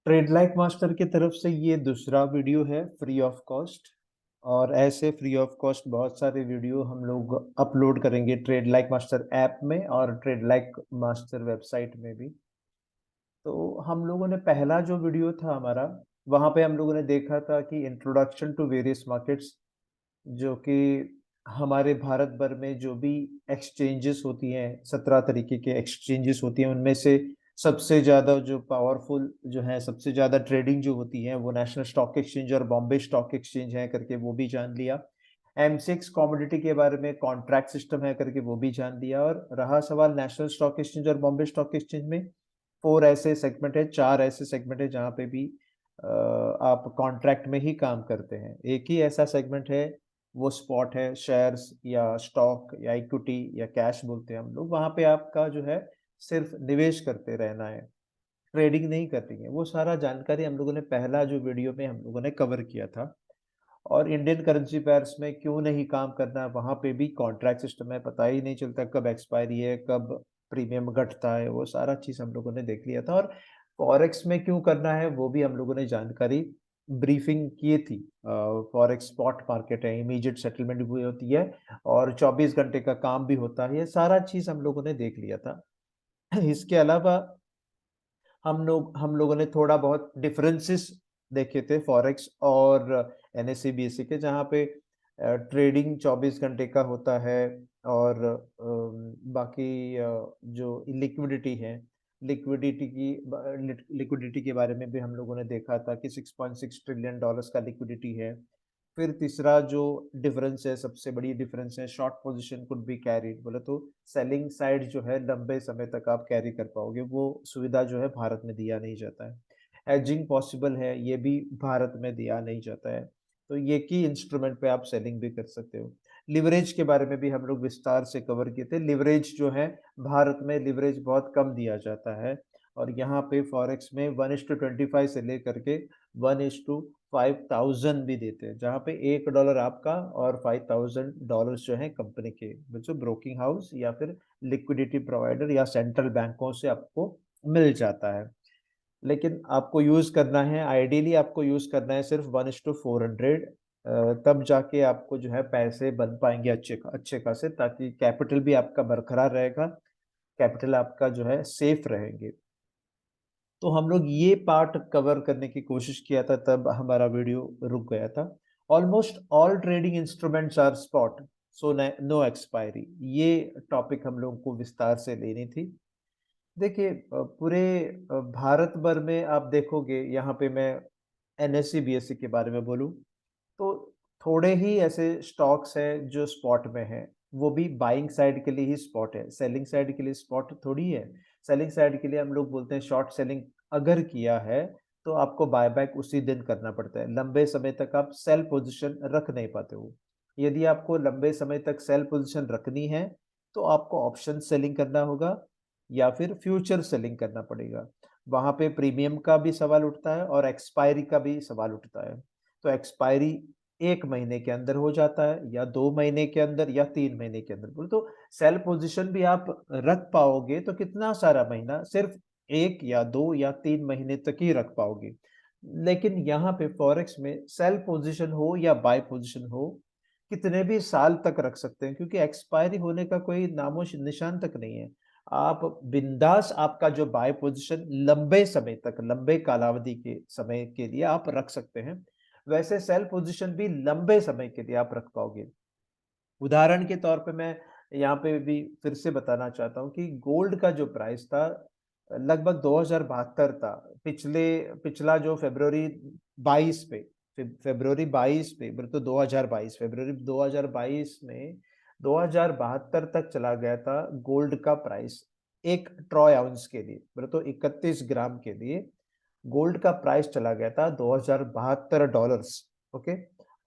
Trade like master की तरफ से ये दूसरा वीडियो है फ्री ऑफ कॉस्ट। और ऐसे फ्री ऑफ कॉस्ट बहुत सारे वीडियो हम लोग अपलोड करेंगे ट्रेड लाइक मास्टर ऐप में और ट्रेड लाइक मास्टर वेबसाइट में भी। तो हम लोगों ने पहला जो वीडियो था हमारा, वहाँ पे हम लोगों ने देखा था कि इंट्रोडक्शन टू वेरियस मार्केट्स, जो कि हमारे भारत भर में जो भी एक्सचेंजेस होती हैं, 17 तरीके के एक्सचेंजेस होती हैं, उनमें से सबसे ज़्यादा जो पावरफुल जो है, सबसे ज़्यादा ट्रेडिंग जो होती है वो नेशनल स्टॉक एक्सचेंज और बॉम्बे स्टॉक एक्सचेंज है करके वो भी जान लिया। एमसीएक्स कमोडिटी के बारे में कॉन्ट्रैक्ट सिस्टम है करके वो भी जान लिया। और रहा सवाल नेशनल स्टॉक एक्सचेंज और बॉम्बे स्टॉक एक्सचेंज में, 4 ऐसे सेगमेंट है, 4 ऐसे सेगमेंट है जहाँ पे भी आप कॉन्ट्रैक्ट में ही काम करते हैं। एक ही ऐसा सेगमेंट है, वो स्पॉट है, शेयर्स या स्टॉक या इक्विटी या कैश बोलते हैं हम लोग। वहाँ पे आपका जो है सिर्फ निवेश करते रहना है, ट्रेडिंग नहीं करनी है। वो सारा जानकारी हम लोगों ने पहला जो वीडियो में हम लोगों ने कवर किया था। और इंडियन करेंसी पेयर्स में क्यों नहीं काम करना है, वहाँ पे भी कॉन्ट्रैक्ट सिस्टम है, पता ही नहीं चलता कब एक्सपायरी है, कब प्रीमियम घटता है, वो सारा चीज़ हम लोगों ने देख लिया था। और फॉरेक्स में क्यों करना है वो भी हम लोगों ने जानकारी ब्रीफिंग की थी। फॉरेक्स स्पॉट मार्केट है, इमीडिएट सेटलमेंट भी होती है और 24 घंटे का काम भी होता है, ये सारा चीज़ हम लोगों ने देख लिया था। इसके अलावा हम लोगों ने थोड़ा बहुत डिफरेंसेस देखे थे फॉरेक्स और एनएससी बीएससी के, जहाँ पे ट्रेडिंग 24 घंटे का होता है। और बाकी जो लिक्विडिटी है, लिक्विडिटी के बारे में भी हम लोगों ने देखा था कि 6.6 ट्रिलियन डॉलर्स का लिक्विडिटी है। फिर तीसरा जो डिफरेंस है, सबसे बड़ी डिफरेंस है, short position could be carried, बोले तो सेलिंग साइड जो है लंबे समय तक आप कैरी कर पाओगे, वो सुविधा जो है भारत में दिया नहीं जाता है। एजिंग पॉसिबल है, ये भी भारत में दिया नहीं जाता है। तो ये की इंस्ट्रूमेंट पे आप सेलिंग भी कर सकते हो। लिवरेज के बारे में भी हम लोग विस्तार से कवर किए थे। लिवरेज जो है, भारत में लिवरेज बहुत कम दिया जाता है और यहाँ पे फॉरेक्स में 1:25 से लेकर के 1:5000 भी देते हैं, जहाँ पे $1 आपका और $5000 जो है कंपनी के जो ब्रोकिंग हाउस या फिर लिक्विडिटी प्रोवाइडर या सेंट्रल बैंकों से आपको मिल जाता है। लेकिन आपको यूज करना है, आइडियली आपको यूज करना है सिर्फ 1:400। तब जाके आपको जो है पैसे बन पाएंगे अच्छे अच्छे खासे, ताकि कैपिटल भी आपका बरकरार रहेगा, कैपिटल आपका जो है सेफ रहेंगे। तो हम लोग ये पार्ट कवर करने की कोशिश किया था, तब हमारा वीडियो रुक गया था। Almost all trading instruments are spot, so no expiry, ये टॉपिक हम लोगों को विस्तार से लेनी थी। देखिए पूरे भारत भर में आप देखोगे, यहाँ पे मैं एनएससी बीएससी के बारे में बोलूँ तो थोड़े ही ऐसे स्टॉक्स हैं जो स्पॉट में हैं, वो भी बाइंग साइड के लिए ही स्पॉट है, सेलिंग साइड के लिए स्पॉट थोड़ी है। सेलिंग साइड के लिए हम लोग बोलते हैं शॉर्ट सेलिंग अगर किया है तो आपको बायबैक उसी दिन करना पड़ता है, लंबे समय तक आप सेल पोजीशन रख नहीं पाते हो। यदि आपको लंबे समय तक सेल पोजीशन रखनी है तो आपको ऑप्शन सेलिंग करना होगा या फिर फ्यूचर सेलिंग करना पड़ेगा। वहां पे प्रीमियम का भी सवाल उठता है और एक्सपायरी का भी सवाल उठता है। तो एक्सपायरी 1 महीने के अंदर हो जाता है या 2 महीने के अंदर या 3 महीने के अंदर। बोले तो सेल पोजीशन भी आप रख पाओगे तो कितना सारा महीना, सिर्फ 1 या 2 या 3 महीने तक ही रख पाओगे। लेकिन यहाँ पे फॉरेक्स में सेल पोजीशन हो या बाय पोजीशन हो, कितने भी साल तक रख सकते हैं, क्योंकि एक्सपायरी होने का कोई नामो निशान तक नहीं है। आप बिंदास आपका जो बाय पोजीशन लंबे समय तक, लंबे कालावधि के समय के लिए आप रख सकते हैं। वैसे सेल पोजीशन भी लंबे समय के लिए आप रख पाओगे। उदाहरण के तौर पे मैं यहाँ पे भी फिर से बताना चाहता हूँ कि गोल्ड का जो प्राइस था लगभग 2072 था। पिछला जो फरवरी 22 पे, फरवरी 22 पे बोले तो 2022, फरवरी 2022 में 2072 तक चला गया था गोल्ड का प्राइस। एक ट्रॉय आउंस के लिए बोले तो 31 ग्राम के लिए गोल्ड का प्राइस चला गया था $2072। ओके।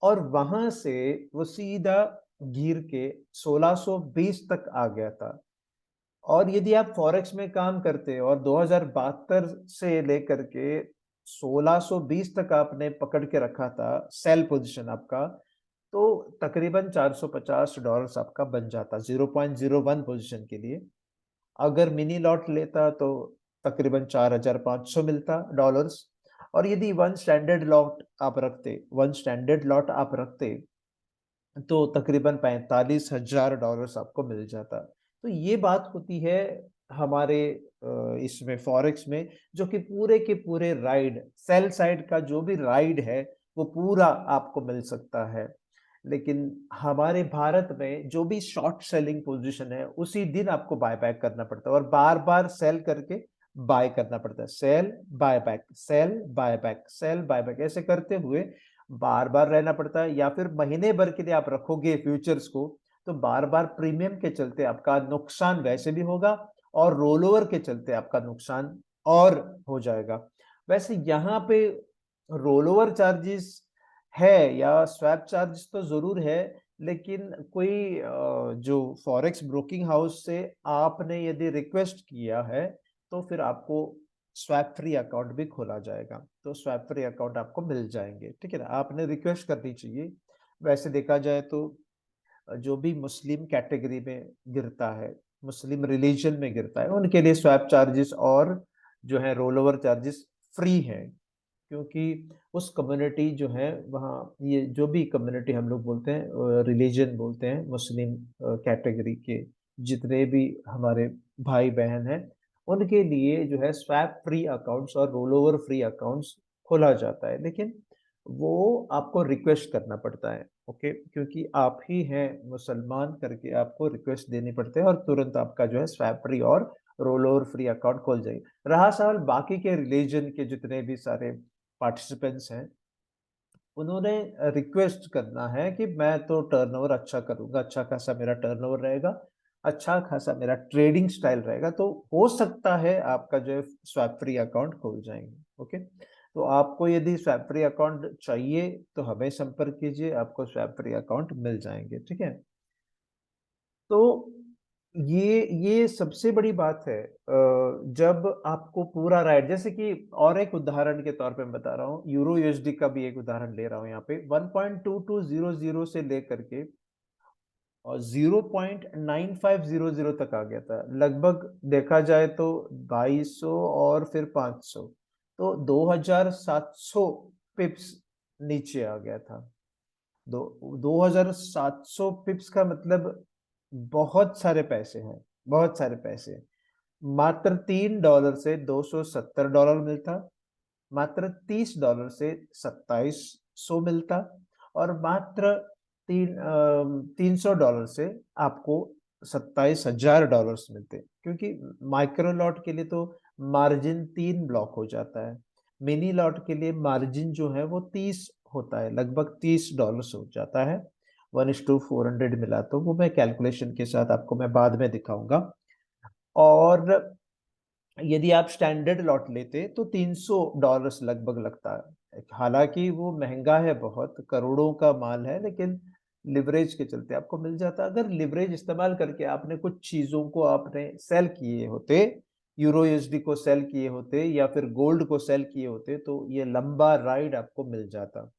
और वहां से वो सीधा गिर के 1620 तक आ गया था। और यदि आप फॉरेक्स में काम करते हो और 2072 से लेकर के 1620 तक आपने पकड़ के रखा था सेल पोजीशन आपका, तो तकरीबन $450 आपका बन जाता 0.01 पोजीशन के लिए। अगर मिनी लॉट लेता तो तकरीबन 4500 मिलता डॉलर्स। और यदि वन स्टैंडर्ड लॉट आप रखते, वन स्टैंडर्ड लॉट आप रखते तो तकरीबन $45,000 आपको मिल जाता। तो ये बात होती है हमारे इसमें फॉरेक्स में, जो कि पूरे के पूरे राइड, सेल साइड का जो भी राइड है वो पूरा आपको मिल सकता है। लेकिन हमारे भारत में जो भी शॉर्ट सेलिंग पोजीशन है उसी दिन आपको बाय बैक करना पड़ता है और बार बार सेल करके बाय करना पड़ता है। Sell buy back, sell buy back, sell buy back, ऐसे करते हुए बार बार रहना पड़ता है। या फिर महीने भर के लिए आप रखोगे फ्यूचर्स को तो बार बार प्रीमियम के चलते आपका नुकसान वैसे भी होगा और रोल ओवर के चलते आपका नुकसान और हो जाएगा। वैसे यहाँ पे रोल ओवर चार्जेस है या स्वैप चार्जेस तो जरूर है, लेकिन कोई जो फॉरेक्स ब्रोकिंग हाउस से आपने यदि रिक्वेस्ट किया है तो फिर आपको स्वैप फ्री अकाउंट भी खोला जाएगा, तो स्वैप फ्री अकाउंट आपको मिल जाएंगे, ठीक है ना। आपने रिक्वेस्ट करनी चाहिए। वैसे देखा जाए तो जो भी मुस्लिम कैटेगरी में गिरता है, मुस्लिम रिलीजन में गिरता है, उनके लिए स्वैप चार्जेस और जो है रोल ओवर चार्जेस फ्री है, क्योंकि उस कम्युनिटी जो है वहाँ, ये जो भी कम्युनिटी हम लोग बोलते हैं रिलीजन बोलते हैं, मुस्लिम कैटेगरी के जितने भी हमारे भाई बहन हैं उनके लिए जो है स्वैप फ्री अकाउंट्स और रोल ओवर फ्री अकाउंट्स खोला जाता है। लेकिन वो आपको रिक्वेस्ट करना पड़ता है, ओके, क्योंकि आप ही हैं मुसलमान करके आपको रिक्वेस्ट देनी पड़ती है और तुरंत आपका जो है स्वैप फ्री और रोल ओवर फ्री अकाउंट खोल जाएगी। रहा सवाल बाकी के रिलीजन के जितने भी सारे पार्टिसिपेंट्स हैं, उन्होंने रिक्वेस्ट करना है कि मैं तो टर्नओवर अच्छा करूंगा, अच्छा खासा मेरा टर्नओवर रहेगा, अच्छा खासा मेरा ट्रेडिंग स्टाइल रहेगा, तो हो सकता है आपका जो है स्वैप फ्री अकाउंट खुल जाएंगे, ओके। तो आपको यदि स्वैप फ्री अकाउंट चाहिए तो हमें संपर्क कीजिए, आपको स्वैप फ्री अकाउंट मिल जाएंगे, ठीक है। तो ये सबसे बड़ी बात है जब आपको पूरा राइट, जैसे कि और एक उदाहरण के तौर पे मैं बता रहा हूँ, यूरो यूएसडी का भी एक उदाहरण ले रहा हूँ यहाँ पे। 1.2200 से लेकर के और 0.9500 तक आ गया था, लगभग देखा जाए तो 2200 और फिर 500, तो 2700 पिप्स नीचे आ गया था। दो 2700 पिप्स का मतलब बहुत सारे पैसे हैं, बहुत सारे पैसे। मात्र $3 से $270 मिलता, मात्र $30 से 2700 मिलता, और मात्र $300 से आपको $27,000 मिलते, क्योंकि माइक्रो लॉट के लिए तो मार्जिन 3 ब्लॉक हो जाता है। मिनी लॉट के लिए मार्जिन जो है वो 30 होता है, लगभग $30 हो जाता है। 1:400 मिला, तो वो मैं कैलकुलेशन के साथ आपको मैं बाद में दिखाऊंगा। और यदि आप स्टैंडर्ड लॉट लेते तो $300 लगभग लगता है। हालांकि वो महंगा है, बहुत करोड़ों का माल है, लेकिन लिवरेज के चलते आपको मिल जाता। अगर लिवरेज इस्तेमाल करके आपने कुछ चीजों को आपने सेल किए होते, यूरो यूएसडी को सेल किए होते या फिर गोल्ड को सेल किए होते, तो ये लंबा राइड आपको मिल जाता।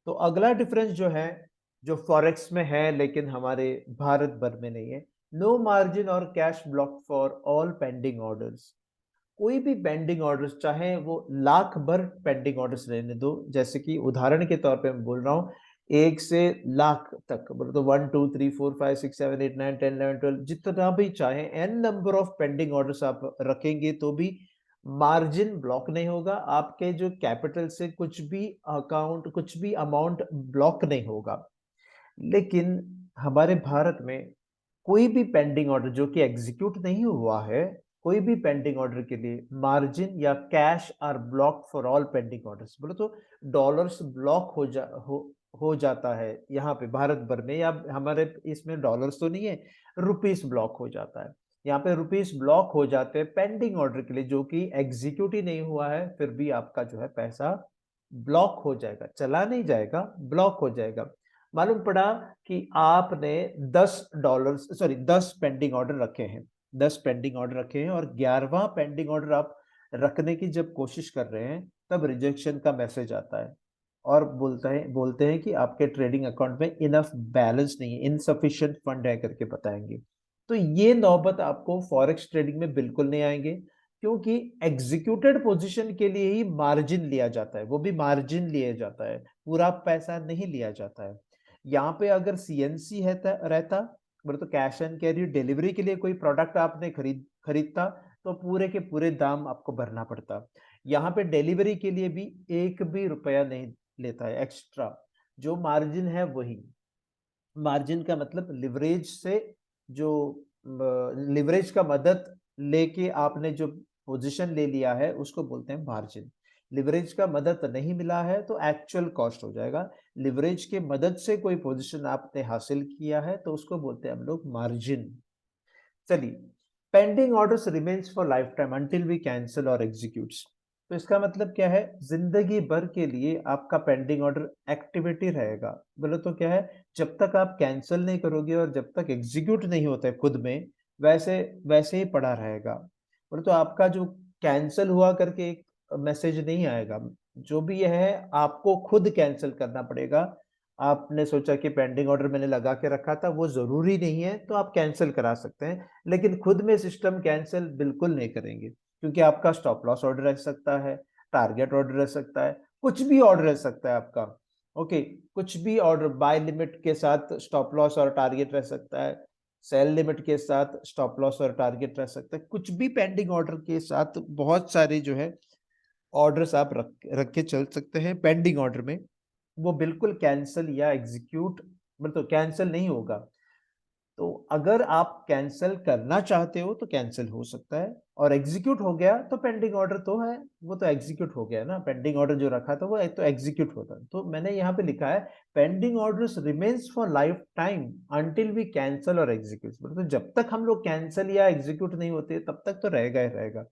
तो अगला डिफरेंस जो है, जो फॉरेक्स में है लेकिन हमारे भारत भर में नहीं है, नो मार्जिन और cash block for all pending orders. कोई भी पेंडिंग ऑर्डर्स, चाहे वो लाख भर पेंडिंग ऑर्डर्स रहने दो, जैसे कि उदाहरण के तौर पे मैं बोल रहा हूँ, 1 से लाख तक बोलो तो 1 2 3 4 5 6 7 8 9 10 11 12 जितना भी चाहे n number of pending orders आप रखेंगे तो भी मार्जिन ब्लॉक नहीं होगा, आपके जो कैपिटल से कुछ भी अकाउंट, कुछ भी अमाउंट ब्लॉक नहीं होगा। लेकिन हमारे भारत में कोई भी पेंडिंग ऑर्डर जो कि एग्जीक्यूट नहीं हुआ है, कोई भी पेंडिंग ऑर्डर के लिए मार्जिन या cash R block for all pending orders, बोलो तो डॉलर्स ब्लॉक हो जाता है यहाँ पे भारत भर में, या हमारे इसमें डॉलर्स तो नहीं है, रुपीस ब्लॉक हो जाता है। यहाँ पे रुपीस ब्लॉक हो जाते हैं पेंडिंग ऑर्डर के लिए जो कि एग्जीक्यूट ही नहीं हुआ है, फिर भी आपका जो है पैसा ब्लॉक हो जाएगा, चला नहीं जाएगा, ब्लॉक हो जाएगा। मालूम पड़ा कि आपने $10 पेंडिंग ऑर्डर रखे हैं, 10 पेंडिंग ऑर्डर रखे हैं, और 11वां पेंडिंग ऑर्डर आप रखने की जब कोशिश कर रहे हैं तब रिजेक्शन का मैसेज आता है और बोलते हैं कि आपके ट्रेडिंग अकाउंट में इनफ बैलेंस नहीं है, इनसफिशिएंट फंड है करके बताएंगे। तो ये नौबत आपको फॉरेक्स ट्रेडिंग में बिल्कुल नहीं आएंगे, क्योंकि एग्जीक्यूटेड पोजीशन के लिए ही मार्जिन लिया जाता है, वो भी मार्जिन लिया जाता है, पूरा पैसा नहीं लिया जाता है। यहाँ पे अगर सीएनसी रहता बोले तो कैश एंड कैरी डिलीवरी के लिए कोई प्रोडक्ट आपने खरीदता तो पूरे के पूरे दाम आपको भरना पड़ता। यहाँ पे डिलीवरी के लिए भी एक भी रुपया नहीं लेता है एक्स्ट्रा, जो मार्जिन है वही। मार्जिन का मतलब लिवरेज से जो लिवरेज का मदद लेके आपने जो पोजीशन ले लिया है उसको बोलते हैं मार्जिन। लिवरेज का मदद नहीं मिला है तो एक्चुअल कॉस्ट हो जाएगा। लिवरेज के मदद से कोई पोजीशन आपने हासिल किया है तो उसको बोलते हैं हम लोग मार्जिन। चलिए, pending orders remains for lifetime until we cancel और एग्जीक्यूट्स। तो इसका मतलब क्या है, जिंदगी भर के लिए आपका पेंडिंग ऑर्डर एक्टिविटी रहेगा। बोले तो क्या है, जब तक आप कैंसिल नहीं करोगे और जब तक एग्जीक्यूट नहीं होता है खुद में, वैसे वैसे ही पड़ा रहेगा। बोले तो आपका जो कैंसिल हुआ करके एक मैसेज नहीं आएगा, जो भी यह है आपको खुद कैंसिल करना पड़ेगा। आपने सोचा कि पेंडिंग ऑर्डर मैंने लगा के रखा था, वो ज़रूरी नहीं है, तो आप कैंसल करा सकते हैं। लेकिन खुद में सिस्टम कैंसल बिल्कुल नहीं करेंगे, क्योंकि आपका स्टॉप लॉस ऑर्डर रह सकता है, टारगेट ऑर्डर रह सकता है, कुछ भी ऑर्डर रह सकता है आपका। ओके, कुछ भी ऑर्डर बाय लिमिट के साथ स्टॉप लॉस और टारगेट रह सकता है, सेल लिमिट के साथ स्टॉप लॉस और टारगेट रह सकता है, कुछ भी पेंडिंग ऑर्डर के साथ बहुत सारे जो है ऑर्डर्स आप रख के चल सकते हैं पेंडिंग ऑर्डर में। वो बिल्कुल कैंसल या एग्जीक्यूट मतलब कैंसल नहीं होगा। तो अगर आप कैंसल करना चाहते हो तो कैंसल हो सकता है, और एग्जीक्यूट हो गया तो पेंडिंग ऑर्डर तो है, वो तो एग्जीक्यूट हो गया ना। पेंडिंग ऑर्डर जो रखा था वो एक तो एग्जीक्यूट होता है। तो मैंने यहाँ पे लिखा है pending orders remains for lifetime until we cancel और एग्जीक्यूट। तो जब तक हम लोग कैंसल या एग्जीक्यूट नहीं होते तब तक तो रहेगा ही रहेगा।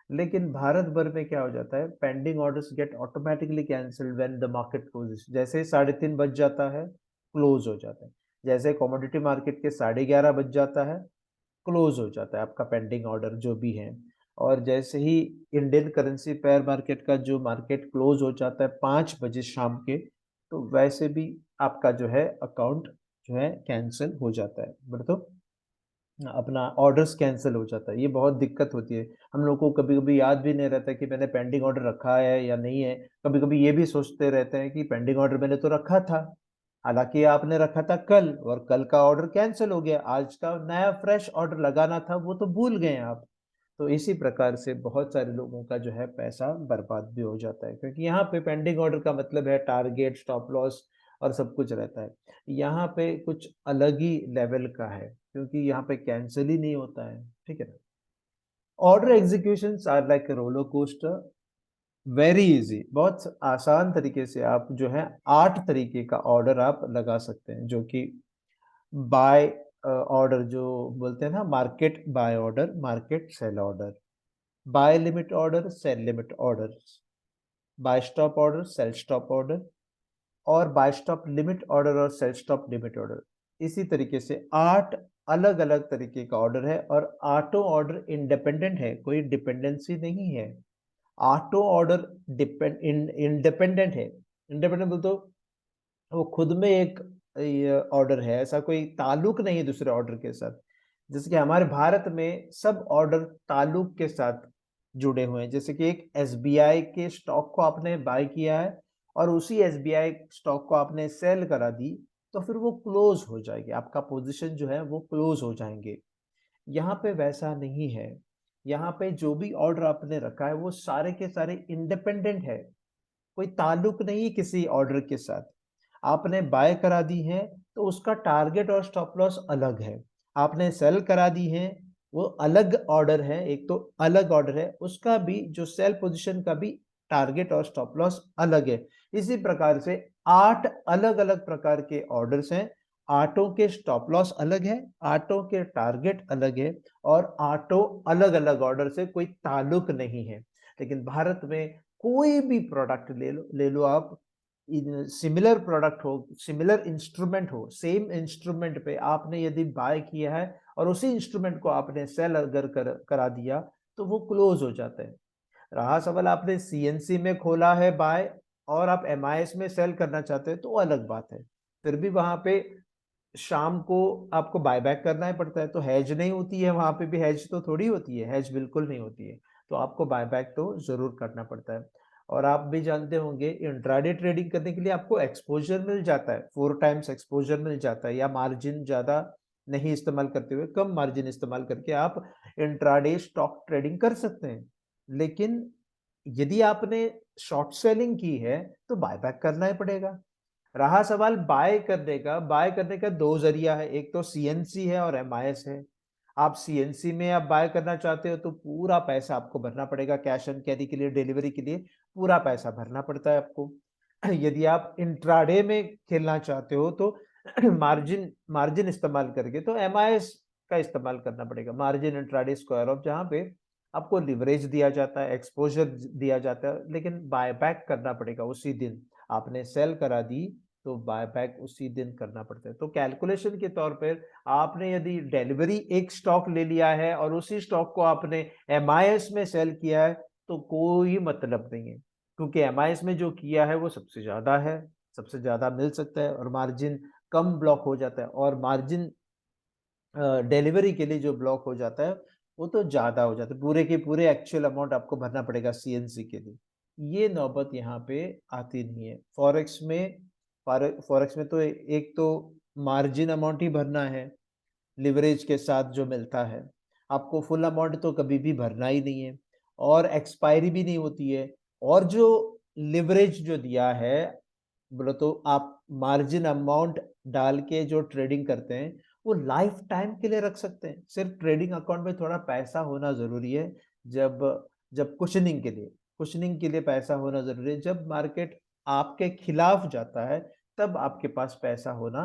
लेकिन भारत भर में क्या हो जाता है, pending orders get automatically cancelled when the market closes. जैसे 3:30 बज जाता है, क्लोज हो जाता है। जैसे कमोडिटी मार्केट के 11:30 बज जाता है, क्लोज हो जाता है आपका पेंडिंग ऑर्डर जो भी है। और जैसे ही इंडियन करेंसी पेयर मार्केट का जो मार्केट क्लोज हो जाता है 5 बजे शाम के, तो वैसे भी आपका जो है अकाउंट जो है कैंसिल हो जाता है। तो अपना ऑर्डर्स कैंसिल हो जाता है। ये बहुत दिक्कत होती है। हम लोग को कभी-कभी याद भी नहीं रहता कि मैंने पेंडिंग ऑर्डर रखा है या नहीं है। कभी-कभी ये भी सोचते रहते हैं कि पेंडिंग ऑर्डर मैंने तो रखा था। हालाँकि आपने रखा था कल और कल का ऑर्डर कैंसल हो गया। आज का नया फ्रेश ऑर्डर लगाना था वो तो भूल गए आप। तो इसी प्रकार से बहुत सारे लोगों का जो है पैसा बर्बाद भी हो जाता है, क्योंकि यहाँ पे पेंडिंग ऑर्डर का मतलब है टारगेट, स्टॉप लॉस और सब कुछ रहता है। यहाँ पे कुछ अलग ही लेवल का है, क्योंकि यहाँ पे कैंसिल ही नहीं होता है, ठीक है ना। Order executions are like roller coaster, very easy. बहुत आसान तरीके से आप जो है 8 तरीके का ऑर्डर आप लगा सकते हैं, जो कि बाय ऑर्डर जो बोलते हैं ना, market buy order, market sell order, buy limit order, sell limit orders, buy stop order, sell stop order, और बाय स्टॉप लिमिट ऑर्डर और सेल स्टॉप लिमिट ऑर्डर। इसी तरीके से 8 अलग-अलग तरीके का ऑर्डर है, और ऑटो ऑर्डर इंडिपेंडेंट है, कोई डिपेंडेंसी नहीं है। ऑटो ऑर्डर इंडिपेंडेंट है। इंडिपेंडेंट बोल तो वो खुद में एक ऑर्डर है, ऐसा कोई ताल्लुक नहीं है दूसरे ऑर्डर के साथ। जैसे कि हमारे भारत में सब ऑर्डर ताल्लुक के साथ जुड़े हुए हैं। जैसे कि एक एसबीआई के स्टॉक को आपने बाय किया है और उसी एसबीआई स्टॉक को आपने सेल करा दी, तो फिर वो क्लोज हो जाएगी, आपका पोजीशन जो है वो क्लोज हो जाएंगे। यहाँ पे वैसा नहीं है। यहाँ पे जो भी ऑर्डर आपने रखा है वो सारे के सारे इंडिपेंडेंट है, कोई ताल्लुक नहीं किसी ऑर्डर के साथ। आपने बाय करा दी है तो उसका टारगेट और स्टॉप लॉस अलग है। आपने सेल करा दी है, वो अलग ऑर्डर है, एक तो अलग ऑर्डर है, उसका भी जो सेल पोजीशन का भी टारगेट और स्टॉप लॉस अलग है। इसी प्रकार से 8 अलग-अलग प्रकार के ऑर्डर्स हैं। 8 के स्टॉप लॉस अलग है, 8 के टारगेट अलग है, और 8 अलग-अलग ऑर्डर से कोई ताल्लुक नहीं है। लेकिन भारत में कोई भी प्रोडक्ट ले लो आप, सिमिलर प्रोडक्ट हो, सिमिलर इंस्ट्रूमेंट हो, सेम इंस्ट्रूमेंट पे आपने यदि बाय किया है और उसी इंस्ट्रूमेंट को आपने सेल अगर करा दिया, तो वो क्लोज हो जाता है। रहा सवाल आपने सीएनसी में खोला है बाय और आप एमआईएस में सेल करना चाहते हैं, तो वो अलग बात है। फिर भी वहां पे शाम को आपको बायबैक करना ही पड़ता है, तो हेज नहीं होती है, वहां पे भी हेज तो थोड़ी होती है, हेज बिल्कुल नहीं होती है। तो आपको बायबैक तो जरूर करना पड़ता है। और आप भी जानते होंगे इंट्राडे ट्रेडिंग करने के लिए आपको एक्सपोजर मिल जाता है, 4 टाइम्स एक्सपोजर मिल जाता है, या मार्जिन ज्यादा नहीं इस्तेमाल करते हुए कम मार्जिन इस्तेमाल करके आप इंट्राडे स्टॉक ट्रेडिंग कर सकते हैं। लेकिन यदि आपने शॉर्ट सेलिंग की है तो बायबैक करना ही पड़ेगा। रहा सवाल बाय करने का दो जरिया है, एक तो सीएनसी है और एमआईएस है। आप सीएनसी में आप बाय करना चाहते हो तो पूरा पैसा आपको भरना पड़ेगा, कैश एंड कैरी के लिए, डिलीवरी के लिए पूरा पैसा भरना पड़ता है आपको। यदि आप इंट्राडे में खेलना चाहते हो तो मार्जिन मार्जिन इस्तेमाल करके तो एमआईएस का इस्तेमाल करना पड़ेगा, मार्जिन इंट्राडे स्क्वायर ऑफ, जहां पे आपको लिवरेज दिया जाता है, एक्सपोजर दिया जाता है, लेकिन बायबैक करना पड़ेगा उसी दिन। आपने सेल करा दी तो बायबैक उसी दिन करना पड़ता है। तो कैलकुलेशन के तौर पर आपने यदि डिलीवरी एक स्टॉक ले लिया है और उसी स्टॉक को आपने एमआईएस में सेल किया है तो कोई मतलब नहीं है, क्योंकि एमआईएस में जो किया है वो सबसे ज्यादा है, सबसे ज्यादा मिल सकता है, और मार्जिन कम ब्लॉक हो जाता है, और मार्जिन डिलीवरी के लिए जो ब्लॉक हो जाता है वो तो ज्यादा हो जाता है, पूरे के पूरे एक्चुअल अमाउंट आपको भरना पड़ेगा सीएनसी के लिए। ये नौबत यहाँ पे आती नहीं है फॉरेक्स में तो एक तो मार्जिन अमाउंट ही भरना है, लिवरेज के साथ जो मिलता है, आपको फुल अमाउंट तो कभी भी भरना ही नहीं है, और एक्सपायरी भी नहीं होती है। और जो लिवरेज जो दिया है, बोलो तो आप मार्जिन अमाउंट डाल के जो ट्रेडिंग करते हैं वो लाइफ टाइम के लिए रख सकते हैं। सिर्फ ट्रेडिंग अकाउंट में थोड़ा पैसा होना जरूरी है, जब जब कुशनिंग के लिए पैसा होना जरूरी है। जब मार्केट आपके खिलाफ जाता है तब आपके पास पैसा होना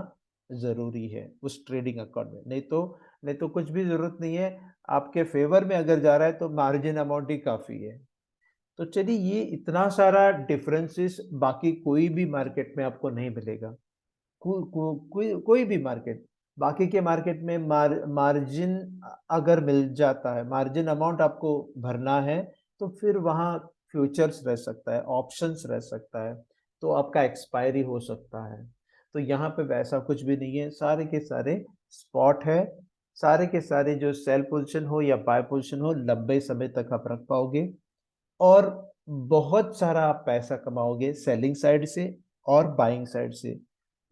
जरूरी है उस ट्रेडिंग अकाउंट में, नहीं तो कुछ भी जरूरत नहीं है। आपके फेवर में अगर जा रहा है तो मार्जिन अमाउंट ही काफी है। तो चलिए, ये इतना सारा डिफरेंसेस बाकी कोई भी मार्केट में आपको नहीं मिलेगा। कोई भी मार्केट, बाकी के मार्केट में मार्जिन अगर मिल जाता है, मार्जिन अमाउंट आपको भरना है, तो फिर वहाँ फ्यूचर्स रह सकता है, ऑप्शंस रह सकता है, तो आपका एक्सपायरी हो सकता है। तो यहाँ पे वैसा कुछ भी नहीं है, सारे के सारे स्पॉट है। सारे के सारे जो सेल पोजीशन हो या बाय पोजीशन हो, लंबे समय तक आप रख पाओगे, और बहुत सारा आप पैसा कमाओगे सेलिंग साइड से और बाइंग साइड से।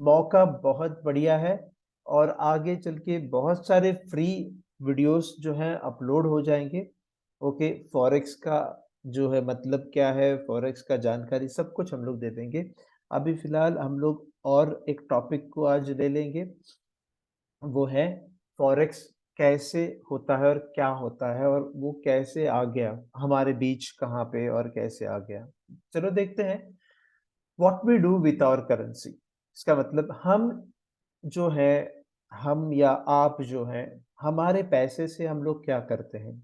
मौका बहुत बढ़िया है, और आगे चल के बहुत सारे फ्री वीडियोस जो हैं अपलोड हो जाएंगे। ओके, फॉरेक्स का जो है मतलब क्या है, फॉरेक्स का जानकारी सब कुछ हम लोग दे देंगे। अभी फिलहाल हम लोग और एक टॉपिक को आज ले लेंगे, वो है फॉरेक्स कैसे होता है और क्या होता है, और वो कैसे आ गया हमारे बीच, कहाँ पे और कैसे आ गया। चलो देखते हैं। What we do with our currency, इसका मतलब हम जो है, हम या आप जो है, हमारे पैसे से हम लोग क्या करते हैं।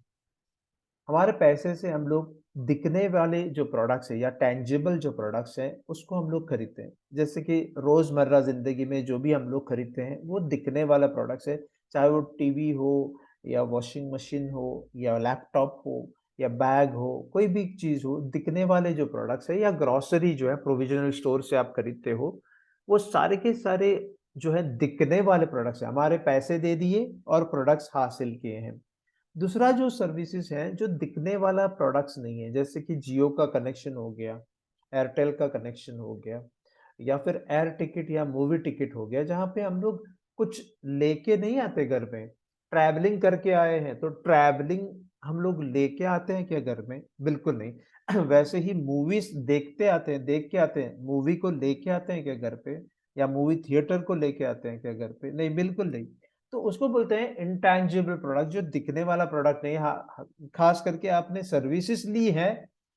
हमारे पैसे से हम लोग दिखने वाले जो प्रोडक्ट्स है या टेंजिबल जो प्रोडक्ट्स हैं उसको हम लोग खरीदते हैं। जैसे कि रोजमर्रा जिंदगी में जो भी हम लोग खरीदते हैं वो दिखने वाला प्रोडक्ट्स है, चाहे वो टीवी हो या वॉशिंग मशीन हो या लैपटॉप हो या बैग हो, कोई भी चीज हो, दिखने वाले जो प्रोडक्ट्स है, या ग्रोसरी जो है प्रोविजनल स्टोर से आप खरीदते हो, वो सारे के सारे जो है दिखने वाले प्रोडक्ट्स है। हमारे पैसे दे दिए और प्रोडक्ट्स हासिल किए हैं। दूसरा जो सर्विसेज है जो दिखने वाला प्रोडक्ट्स नहीं है, जैसे कि जियो का कनेक्शन हो गया, एयरटेल का कनेक्शन हो गया, या फिर एयर टिकट या मूवी टिकट हो गया, जहाँ पे हम लोग कुछ लेके नहीं आते घर में, ट्रैवलिंग करके आए हैं तो ट्रैवलिंग हम लोग लेके आते हैं क्या घर में? बिल्कुल नहीं। वैसे ही मूवीज देखते आते हैं, देख के आते हैं, मूवी को लेके आते हैं क्या घर पे, या मूवी थिएटर को लेके आते हैं क्या घर पे? नहीं, बिल्कुल नहीं। तो उसको बोलते हैं इंटैंजिबल प्रोडक्ट, जो दिखने वाला प्रोडक्ट नहीं। खास करके आपने सर्विसेज ली है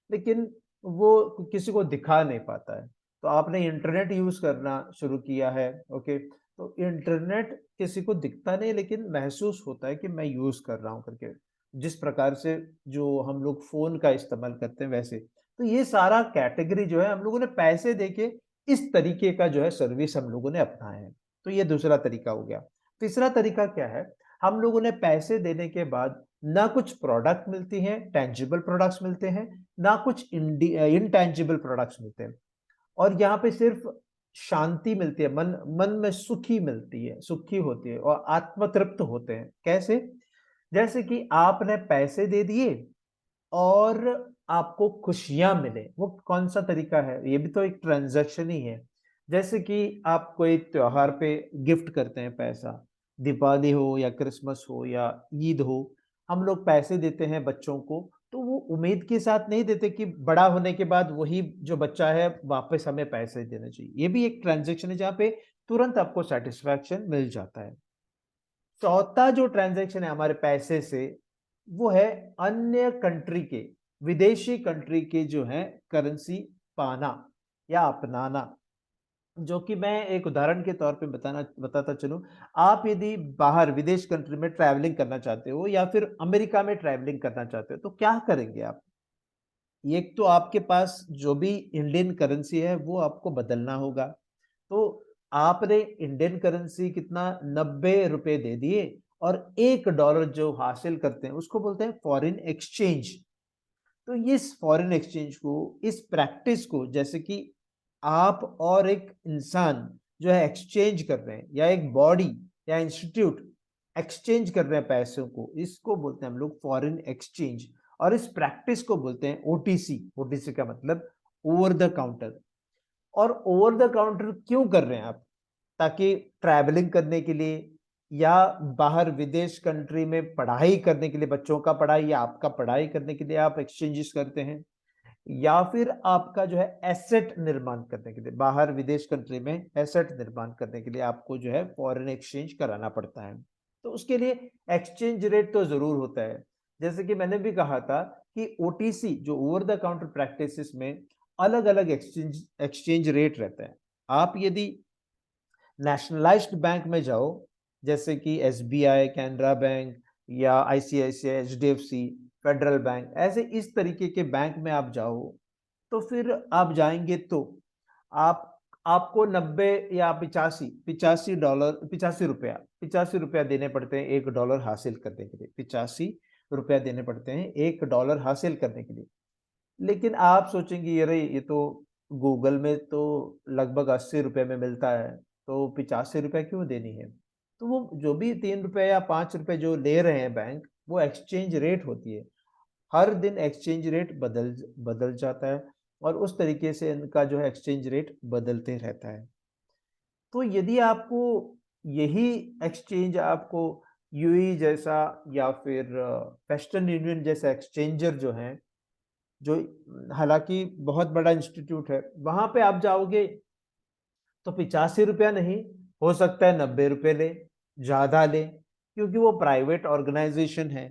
लेकिन वो किसी को दिखा नहीं पाता है। तो आपने इंटरनेट यूज करना शुरू किया है, ओके, तो इंटरनेट किसी को दिखता नहीं लेकिन महसूस होता है कि मैं यूज कर रहा हूँ करके, जिस प्रकार से जो हम लोग फोन का इस्तेमाल करते हैं वैसे। तो ये सारा कैटेगरी जो है हम लोगों ने पैसे देके इस तरीके का जो है सर्विस हम लोगों ने अपनाया है। तो ये दूसरा तरीका हो गया। तीसरा तरीका क्या है? हम लोगों ने पैसे देने के बाद ना कुछ प्रोडक्ट मिलती हैं, टेंजिबल प्रोडक्ट्स मिलते हैं, ना कुछ इनटेंजिबल प्रोडक्ट्स मिलते हैं, और यहाँ पे सिर्फ शांति मिलती है, मन मन में सुखी मिलती है, सुखी होती है और आत्मतृप्त होते हैं। कैसे? जैसे कि आपने पैसे दे दिए और आपको खुशियां मिले, वो कौन सा तरीका है? ये भी तो एक ट्रांजैक्शन ही है। जैसे कि आप कोई त्योहार पे गिफ्ट करते हैं पैसा, दीपावली हो या क्रिसमस हो या ईद हो, हम लोग पैसे देते हैं बच्चों को, तो वो उम्मीद के साथ नहीं देते कि बड़ा होने के बाद वही जो बच्चा है वापस हमें पैसे देना चाहिए। ये भी एक ट्रांजैक्शन है जहाँ पे तुरंत आपको सेटिस्फैक्शन मिल जाता है। चौथा जो ट्रांजैक्शन है हमारे पैसे से, वो है अन्य कंट्री के, विदेशी कंट्री के जो है करेंसी पाना या अपनाना। जो कि मैं एक उदाहरण के तौर पे बताता चलूं, आप यदि बाहर विदेश कंट्री में ट्रैवलिंग करना चाहते हो या फिर अमेरिका में ट्रैवलिंग करना चाहते हो, तो क्या करेंगे आप? एक तो आपके पास जो भी इंडियन करेंसी है वो आपको बदलना होगा। तो आपने इंडियन करेंसी कितना, 90 रुपए दे दिए, और $1 जो हासिल करते हैं उसको बोलते हैं फॉरेन एक्सचेंज। तो इस फॉरेन एक्सचेंज को, इस प्रैक्टिस को, जैसे कि आप और एक इंसान जो है एक्सचेंज कर रहे हैं, या एक बॉडी या इंस्टीट्यूट एक्सचेंज कर रहे हैं पैसों को, इसको बोलते हैं हम लोग फॉरेन एक्सचेंज। और इस प्रैक्टिस को बोलते हैं ओटीसी। ओटीसी का मतलब ओवर द काउंटर। और ओवर द काउंटर क्यों कर रहे हैं आप? ताकि ट्रैवलिंग करने के लिए, या बाहर विदेश कंट्री में पढ़ाई करने के लिए, बच्चों का पढ़ाई या आपका पढ़ाई करने के लिए आप एक्सचेंजेस करते हैं, या फिर आपका जो है एसेट निर्माण करने के लिए, बाहर विदेश कंट्री में एसेट निर्माण करने के लिए आपको जो है फॉरेन एक्सचेंज कराना पड़ता है। तो उसके लिए एक्सचेंज रेट तो जरूर होता है। जैसे कि मैंने भी कहा था कि ओटीसी जो ओवर द काउंटर प्रैक्टिसेस में अलग अलग एक्सचेंज एक्सचेंज रेट रहता है। आप यदि नेशनलाइज्ड बैंक में जाओ, जैसे कि एसबीआई, कैनरा बैंक या आईसीआईसीआई, एचडीएफसी, फेडरल बैंक, ऐसे इस तरीके के बैंक में आप जाओ, तो फिर आप जाएंगे तो आप आपको 90 या 85 रुपया देने पड़ते हैं $1 हासिल करने के लिए। 85 रुपया देने पड़ते हैं $1 हासिल करने के लिए। लेकिन आप सोचेंगे अरे ये तो गूगल में तो लगभग 80 रुपए में मिलता है, तो 85 रुपए क्यों देनी है? तो वो जो भी 3 रुपए या 5 रुपए जो ले रहे हैं बैंक, वो एक्सचेंज रेट होती है। हर दिन एक्सचेंज रेट बदल बदल जाता है, और उस तरीके से इनका जो है एक्सचेंज रेट बदलते रहता है। तो यदि आपको यही एक्सचेंज आपको यूएई जैसा या फिर वेस्टर्न यूनियन जैसा एक्सचेंजर जो है, जो हालांकि बहुत बड़ा इंस्टीट्यूट है, वहां पे आप जाओगे तो 85 रुपया नहीं, हो सकता है 90 रुपए ले, ज्यादा ले, क्योंकि वो प्राइवेट ऑर्गेनाइजेशन है।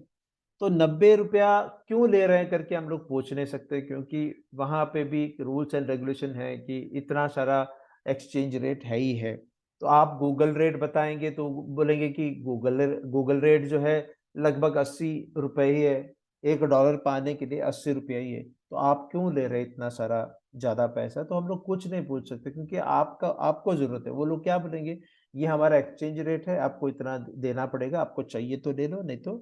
तो 90 रुपया क्यों ले रहे हैं करके हम लोग पूछ नहीं सकते, क्योंकि वहां पे भी रूल्स एंड रेगुलेशन है कि इतना सारा एक्सचेंज रेट है ही है। तो आप गूगल रेट बताएंगे तो बोलेंगे कि गूगल गूगल रेट जो है लगभग 80 रुपए ही है, $1 पाने के लिए 80 रुपया ही है। तो आप क्यों ले रहे हैं इतना सारा ज्यादा पैसा? तो हम लोग कुछ नहीं पूछ सकते, क्योंकि आपको जरूरत है। वो लोग क्या बोलेंगे, ये हमारा एक्सचेंज रेट है, आपको इतना देना पड़ेगा, आपको चाहिए तो ले लो, नहीं तो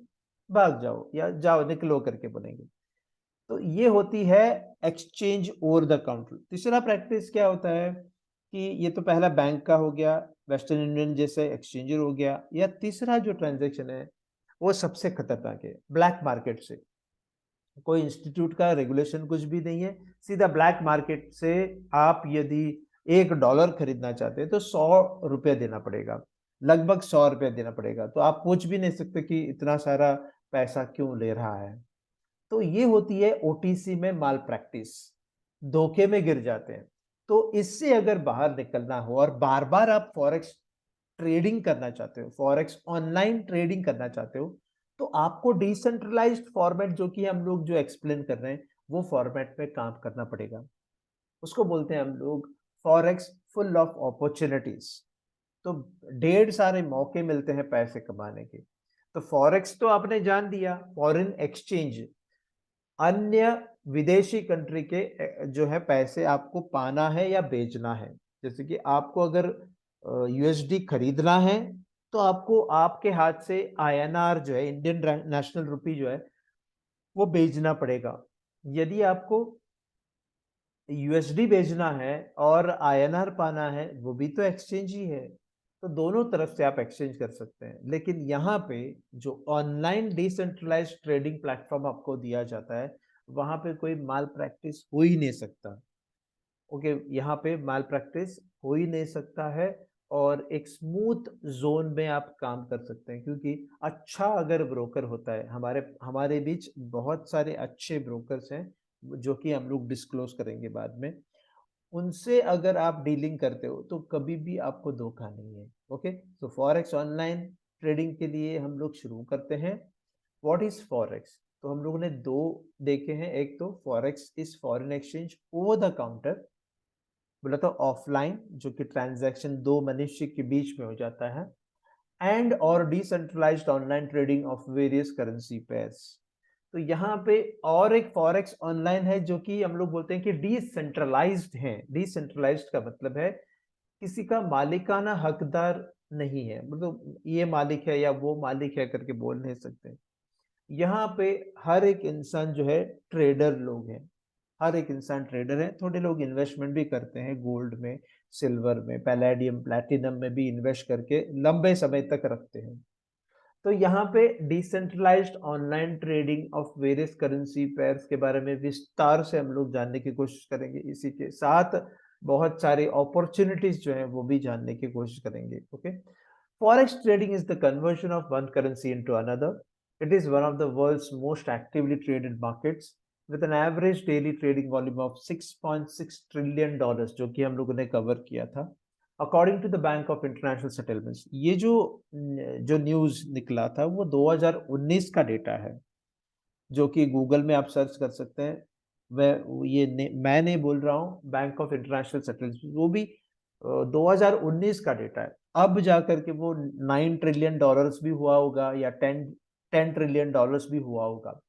भाग जाओ या जाओ निकलो करके बोलेंगे। तो ये होती है एक्सचेंज ओवर द काउंटर। तीसरा प्रैक्टिस क्या होता है कि ये तो पहला बैंक का हो गया, वेस्टर्न यूनियन जैसे एक्सचेंजर हो गया। या तीसरा जो ट्रांजैक्शन है वो सबसे खतरनाक है, ब्लैक मार्केट से। कोई इंस्टीट्यूट का रेगुलेशन कुछ भी नहीं है, सीधा ब्लैक मार्केट से आप यदि $1 खरीदना चाहते हैं तो $100 देना पड़ेगा, लगभग $100 देना पड़ेगा। तो आप पूछ भी नहीं सकते कि इतना सारा पैसा क्यों ले रहा है। तो ये होती है ओटीसी में माल प्रैक्टिस, धोखे में गिर जाते हैं। तो इससे अगर बाहर निकलना हो और बार बार आप फॉरेक्स ट्रेडिंग करना चाहते हो, फॉरेक्स ऑनलाइन ट्रेडिंग करना चाहते हो, तो आपको डिसेंट्रलाइज्ड फॉर्मेट जो कि हम लोग जो एक्सप्लेन कर रहे हैं, वो फॉर्मेट में काम करना पड़ेगा। उसको बोलते हैं हम लोग फॉरेक्स फुल ऑफ अपॉर्चुनिटीज। तो ढेर सारे मौके मिलते हैं पैसे कमाने के। तो फॉरेक्स तो आपने जान दिया, फॉरेन एक्सचेंज, अन्य विदेशी कंट्री के जो है पैसे आपको पाना है या बेचना है। जैसे कि आपको अगर यूएसडी खरीदना है, तो आपको आपके हाथ से आईएनआर जो है, इंडियन नेशनल रुपी जो है, वो भेजना पड़ेगा। यदि आपको यूएसडी भेजना है और आईएनआर पाना है, वो भी तो एक्सचेंज ही है। तो दोनों तरफ से आप एक्सचेंज कर सकते हैं। लेकिन यहाँ पे जो ऑनलाइन डिसेंट्रलाइज्ड ट्रेडिंग प्लेटफॉर्म आपको दिया जाता है, वहां पे कोई माल प्रैक्टिस हो ही नहीं सकता। ओके, यहाँ पे माल प्रैक्टिस हो ही नहीं सकता है, और एक स्मूथ जोन में आप काम कर सकते हैं, क्योंकि अच्छा अगर ब्रोकर होता है, हमारे हमारे बीच बहुत सारे अच्छे ब्रोकर्स हैं जो कि हम लोग डिस्क्लोज करेंगे बाद में। उनसे अगर आप डीलिंग करते हो तो कभी भी आपको धोखा नहीं है। ओके, तो फॉरेक्स ऑनलाइन ट्रेडिंग के लिए हम लोग शुरू करते हैं। What is forex? तो हम लोगों ने दो देखे हैं, एक तो forex is foreign exchange over the counter, बोला तो ऑफलाइन, जो कि ट्रांजैक्शन दो मनुष्य के बीच में हो जाता है, एंड और decentralised online trading of various currency pairs. तो यहाँ पे और एक फॉरेक्स ऑनलाइन है जो कि हम लोग बोलते हैं कि डिसेंट्रलाइज्ड है। डिसेंट्रलाइज्ड का मतलब है किसी का मालिकाना हकदार नहीं है, मतलब ये मालिक है या वो मालिक है करके बोल नहीं सकते। यहाँ पे हर एक इंसान जो है ट्रेडर लोग हैं, हर एक इंसान ट्रेडर है। थोड़े लोग इन्वेस्टमेंट भी करते हैं गोल्ड में, सिल्वर में, पैलेडियम प्लैटिनम में भी इन्वेस्ट करके लंबे समय तक रखते हैं। तो यहाँ पे decentralised online trading of various currency pairs के बारे में विस्तार से हम लोग जानने की कोशिश करेंगे। इसी के साथ बहुत सारे अपॉर्चुनिटीज जो है वो भी जानने की कोशिश करेंगे। Okay, Forex trading is the conversion of one currency into another. It is one of the world's most actively traded markets with an average daily trading volume of $6.6 trillion, जो कि हम लोगों ने कवर किया था according to the Bank of International Settlements. ये जो news निकला था वो 2019 का डेटा है, जो कि गूगल में आप सर्च कर सकते हैं। मैं नहीं बोल रहा हूँ, बैंक ऑफ इंटरनेशनल सेटलमेंट, वो भी 2019 का डेटा है। अब जाकर के वो $9 ट्रिलियन भी हुआ होगा या टेन ट्रिलियन डॉलर्स भी हुआ होगा।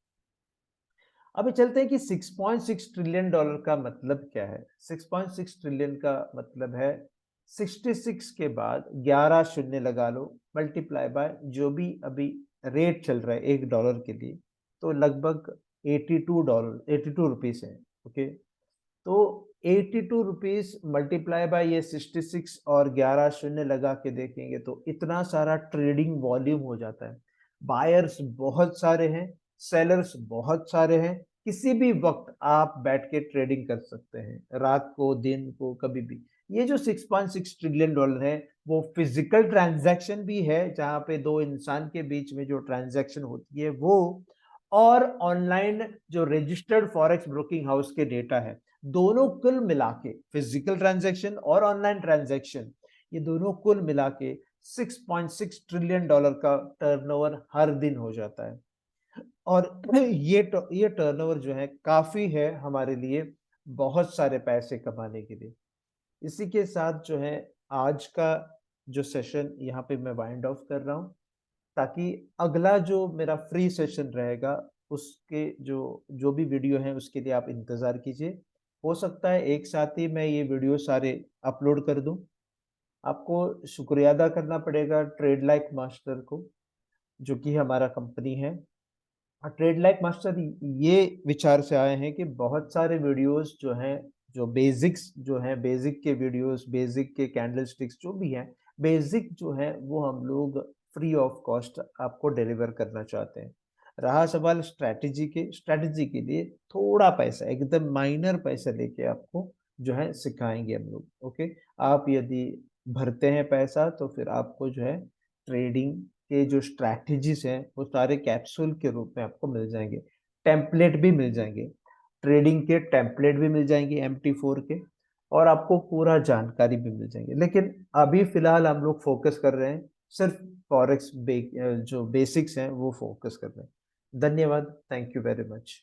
अभी चलते हैं कि $6.6 ट्रिलियन का मतलब क्या है। 6.6 ट्रिलियन का मतलब है 66 के बाद 11 शून्य लगा लो, मल्टीप्लाई बाय जो भी अभी रेट चल रहा है $1 के लिए, तो लगभग $82, 82 रुपीस है। ओके, तो 82 रुपीस मल्टीप्लाई बाय ये 66 और 11 शून्य लगा के देखेंगे तो इतना सारा ट्रेडिंग वॉल्यूम हो जाता है। बायर्स बहुत सारे हैं, सेलर्स बहुत सारे हैं, किसी भी वक्त आप बैठ के ट्रेडिंग कर सकते हैं, रात को, दिन को, कभी भी। ये जो $6.6 ट्रिलियन है वो फिजिकल ट्रांजैक्शन भी है, जहां पे दो इंसान के बीच में जो ट्रांजैक्शन होती है वो, और ऑनलाइन जो रजिस्टर्ड फॉरेक्स ब्रोकिंग हाउस के डेटा है। दोनों कुल मिला के, फिजिकल ट्रांजैक्शन और ऑनलाइन ट्रांजैक्शन, ये दोनों कुल मिला के $6.6 ट्रिलियन का टर्नओवर हर दिन हो जाता है। और ये टर्नओवर जो है काफी है हमारे लिए, बहुत सारे पैसे कमाने के लिए। इसी के साथ जो है आज का जो सेशन यहाँ पे मैं वाइंड ऑफ कर रहा हूँ, ताकि अगला जो मेरा फ्री सेशन रहेगा उसके जो जो भी वीडियो है उसके लिए आप इंतजार कीजिए। हो सकता है एक साथ ही मैं ये वीडियो सारे अपलोड कर दूं। आपको शुक्रिया अदा करना पड़ेगा ट्रेड लाइक मास्टर को, जो कि हमारा कंपनी है। ट्रेड लाइक मास्टर ये विचार से आए हैं कि बहुत सारे वीडियोस जो हैं, जो बेसिक्स जो हैं, बेसिक के वीडियोस, बेसिक के कैंडल स्टिक्स जो भी हैं, बेसिक जो है वो हम लोग फ्री ऑफ कॉस्ट आपको डिलीवर करना चाहते हैं। रहा सवाल स्ट्रैटेजी के, स्ट्रैटेजी के लिए थोड़ा पैसा, एकदम माइनर पैसा लेके आपको जो है सिखाएंगे हम लोग। ओके, आप यदि भरते हैं पैसा तो फिर आपको जो है ट्रेडिंग के जो स्ट्रैटेजीज हैं वो सारे कैप्सूल के रूप में आपको मिल जाएंगे। टेम्पलेट भी मिल जाएंगे, ट्रेडिंग के टेम्पलेट भी मिल जाएंगे MT4 के, और आपको पूरा जानकारी भी मिल जाएंगे। लेकिन अभी फिलहाल हम लोग फोकस कर रहे हैं सिर्फ फॉरेक्स जो बेसिक्स हैं वो फोकस कर रहे हैं। धन्यवाद, थैंक यू वेरी मच।